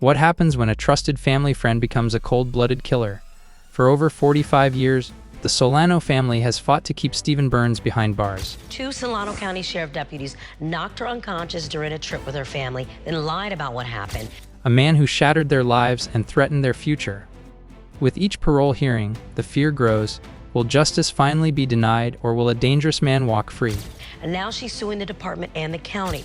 What happens when a trusted family friend becomes a cold-blooded killer? For over 45 years, the Solano family has fought to keep Stephen Burns behind bars. 2 Solano County Sheriff deputies knocked her unconscious during a trip with her family, then lied about what happened. A man who shattered their lives and threatened their future. With each parole hearing, the fear grows. Will justice finally be denied, or will a dangerous man walk free? And now she's suing the department and the county.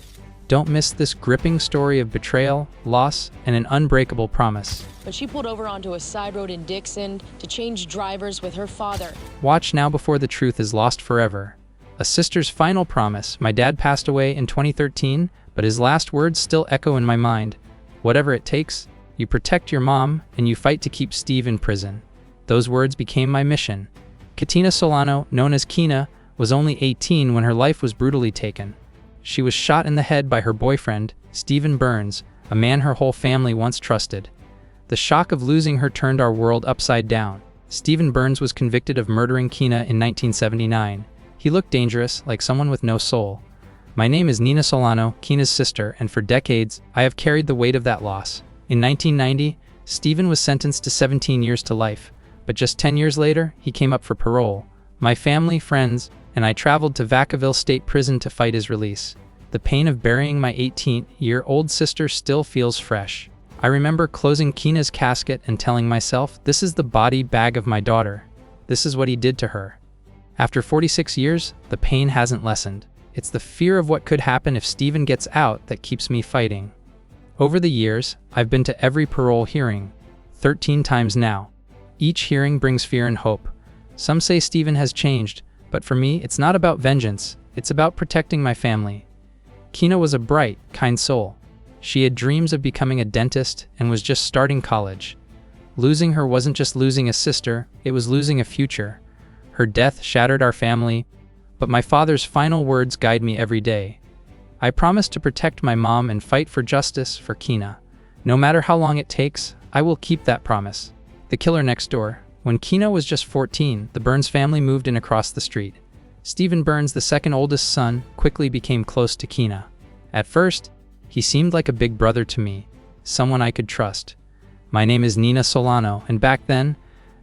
Don't miss this gripping story of betrayal, loss, and an unbreakable promise. But she pulled over onto a side road in Dixon to change drivers with her father. Watch now before the truth is lost forever. A sister's final promise. My dad passed away in 2013, but his last words still echo in my mind. Whatever it takes, you protect your mom and you fight to keep Steve in prison. Those words became my mission. Katina Solano, known as Kina, was only 18 when her life was brutally taken. She was shot in the head by her boyfriend, Stephen Burns, a man her whole family once trusted. The shock of losing her turned our world upside down. Stephen Burns was convicted of murdering Kina in 1979. He looked dangerous, like someone with no soul. My name is Nina Solano, Kina's sister, and for decades, I have carried the weight of that loss. In 1990, Stephen was sentenced to 17 years to life, but just 10 years later, he came up for parole. My family, friends, and I traveled to Vacaville State Prison to fight his release. The pain of burying my 18-year-old sister still feels fresh. I remember closing Kina's casket and telling myself, this is the body bag of my daughter. This is what he did to her. After 46 years, the pain hasn't lessened. It's the fear of what could happen if Stephen gets out that keeps me fighting. Over the years, I've been to every parole hearing, 13 times now. Each hearing brings fear and hope. Some say Stephen has changed, but for me, it's not about vengeance. It's about protecting my family. Kina was a bright, kind soul. She had dreams of becoming a dentist and was just starting college. Losing her wasn't just losing a sister, it was losing a future. Her death shattered our family, but my father's final words guide me every day. I promise to protect my mom and fight for justice for Kina. No matter how long it takes, I will keep that promise. The killer next door. When Kina was just 14, the Burns family moved in across the street. Stephen Burns, the second oldest son, quickly became close to Kina. At first, he seemed like a big brother to me, someone I could trust. My name is Nina Solano, and back then,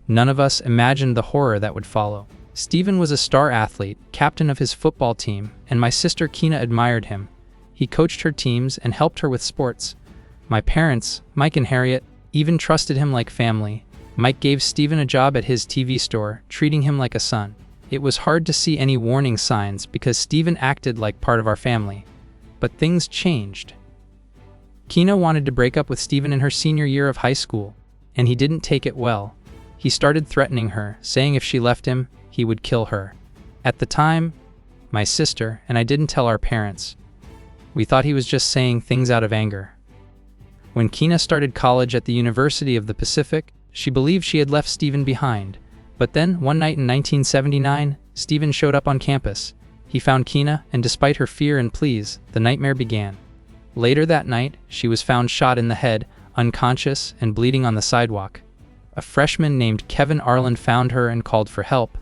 none of us imagined the horror that would follow. Stephen was a star athlete, captain of his football team, and my sister Kina admired him. He coached her teams and helped her with sports. My parents, Mike and Harriet, even trusted him like family. Mike gave Stephen a job at his TV store, treating him like a son. It was hard to see any warning signs because Stephen acted like part of our family. But things changed. Kina wanted to break up with Stephen in her senior year of high school, and he didn't take it well. He started threatening her, saying if she left him, he would kill her. At the time, my sister and I didn't tell our parents. We thought he was just saying things out of anger. When Kina started college at the University of the Pacific, she believed she had left Stephen behind. But then, one night in 1979, Stephen showed up on campus. He found Kina, and despite her fear and pleas, the nightmare began. Later that night, she was found shot in the head, unconscious and bleeding on the sidewalk. A freshman named Kevin Arland found her and called for help,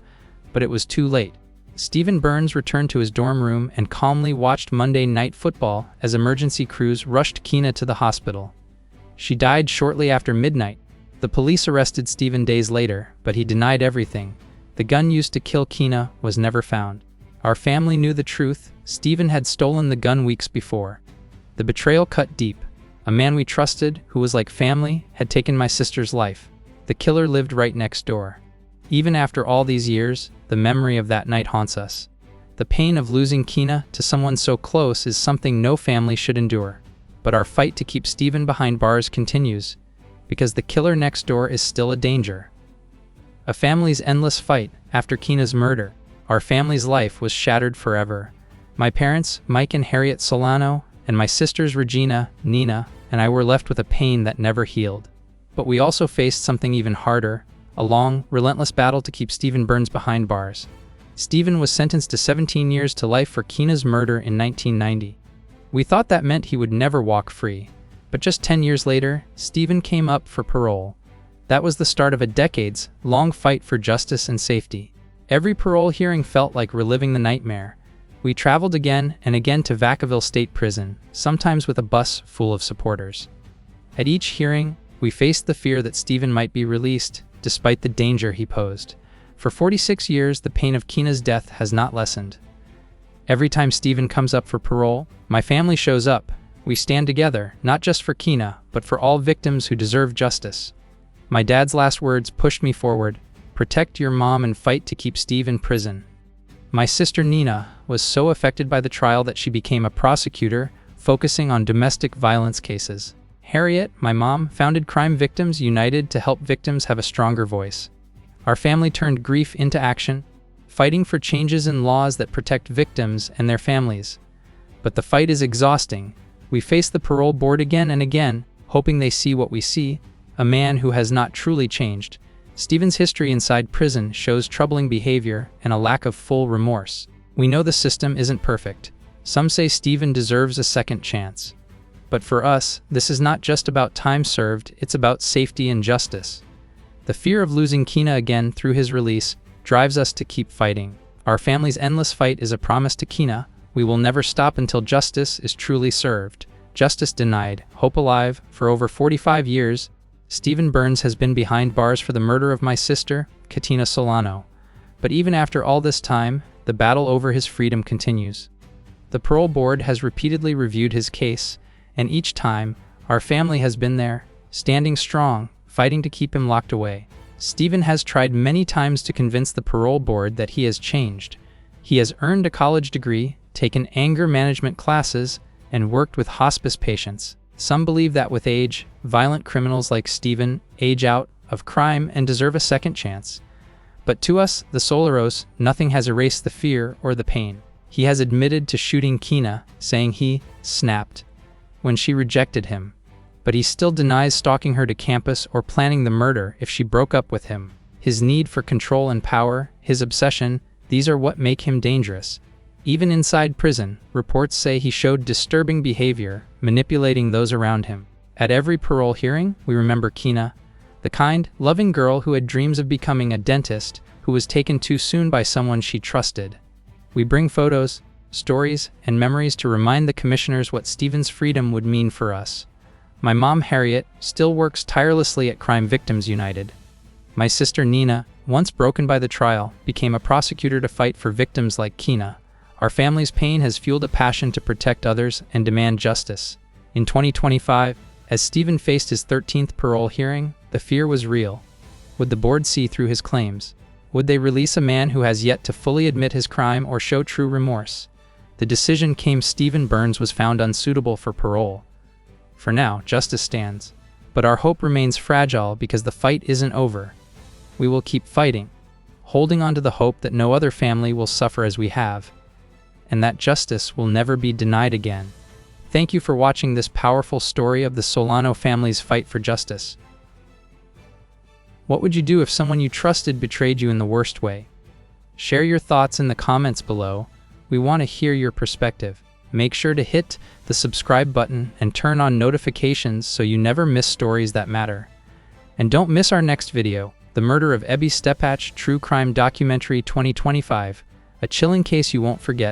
but it was too late. Stephen Burns returned to his dorm room and calmly watched Monday Night Football as emergency crews rushed Kina to the hospital. She died shortly after midnight. The police arrested Stephen days later, but he denied everything. The gun used to kill Kina was never found. Our family knew the truth. Stephen had stolen the gun weeks before. The betrayal cut deep. A man we trusted, who was like family, had taken my sister's life. The killer lived right next door. Even after all these years, the memory of that night haunts us. The pain of losing Kina to someone so close is something no family should endure. But our fight to keep Stephen behind bars continues, because the killer next door is still a danger. A family's endless fight after Kina's murder. Our family's life was shattered forever. My parents, Mike and Harriet Solano, and my sisters Regina, Nina, and I were left with a pain that never healed. But we also faced something even harder, a long, relentless battle to keep Stephen Burns behind bars. Stephen was sentenced to 17 years to life for Kina's murder in 1990. We thought that meant he would never walk free. But just 10 years later, Stephen came up for parole. That was the start of a decades-long fight for justice and safety. Every parole hearing felt like reliving the nightmare. We traveled again and again to Vacaville State Prison, sometimes with a bus full of supporters. At each hearing, we faced the fear that Stephen might be released, despite the danger he posed. For 46 years, the pain of Keena's death has not lessened. Every time Stephen comes up for parole, my family shows up. We stand together, not just for Keena, but for all victims who deserve justice. My dad's last words pushed me forward: protect your mom and fight to keep Steve in prison. My sister Nina was so affected by the trial that she became a prosecutor, focusing on domestic violence cases. Harriet, my mom, founded Crime Victims United to help victims have a stronger voice. Our family turned grief into action, fighting for changes in laws that protect victims and their families. But the fight is exhausting. We face the parole board again and again, hoping they see what we see: a man who has not truly changed. Stephen's history inside prison shows troubling behavior and a lack of full remorse. We know the system isn't perfect. Some say Stephen deserves a second chance. But for us, this is not just about time served, it's about safety and justice. The fear of losing Keena again through his release drives us to keep fighting. Our family's endless fight is a promise to Keena: we will never stop until justice is truly served. Justice denied, hope alive. For over 45 years, Stephen Burns has been behind bars for the murder of my sister, Katina Solano. But even after all this time, the battle over his freedom continues. The parole board has repeatedly reviewed his case, and each time, our family has been there, standing strong, fighting to keep him locked away. Stephen has tried many times to convince the parole board that he has changed. He has earned a college degree, taken anger management classes, and worked with hospice patients. Some believe that with age, violent criminals like Stephen age out of crime and deserve a second chance. But to us, the Solaros, nothing has erased the fear or the pain. He has admitted to shooting Keena, saying he snapped when she rejected him. But he still denies stalking her to campus or planning the murder if she broke up with him. His need for control and power, his obsession, these are what make him dangerous. Even inside prison, reports say he showed disturbing behavior, manipulating those around him. At every parole hearing, we remember Keena, the kind, loving girl who had dreams of becoming a dentist, who was taken too soon by someone she trusted. We bring photos, stories, and memories to remind the commissioners what Stephen's freedom would mean for us. My mom, Harriet, still works tirelessly at Crime Victims United. My sister Nina, once broken by the trial, became a prosecutor to fight for victims like Keena. Our family's pain has fueled a passion to protect others and demand justice. In 2025, as Stephen faced his 13th parole hearing, the fear was real. Would the board see through his claims? Would they release a man who has yet to fully admit his crime or show true remorse? The decision came: Stephen Burns was found unsuitable for parole. For now, justice stands. But our hope remains fragile because the fight isn't over. We will keep fighting, holding on to the hope that no other family will suffer as we have, and that justice will never be denied again. Thank you for watching this powerful story of the Solano family's fight for justice. What would you do if someone you trusted betrayed you in the worst way? Share your thoughts in the comments below. We want to hear your perspective. Make sure to hit the subscribe button and turn on notifications so you never miss stories that matter. And don't miss our next video, The Murder of Ebby Stepach True Crime Documentary 2025, a chilling case you won't forget.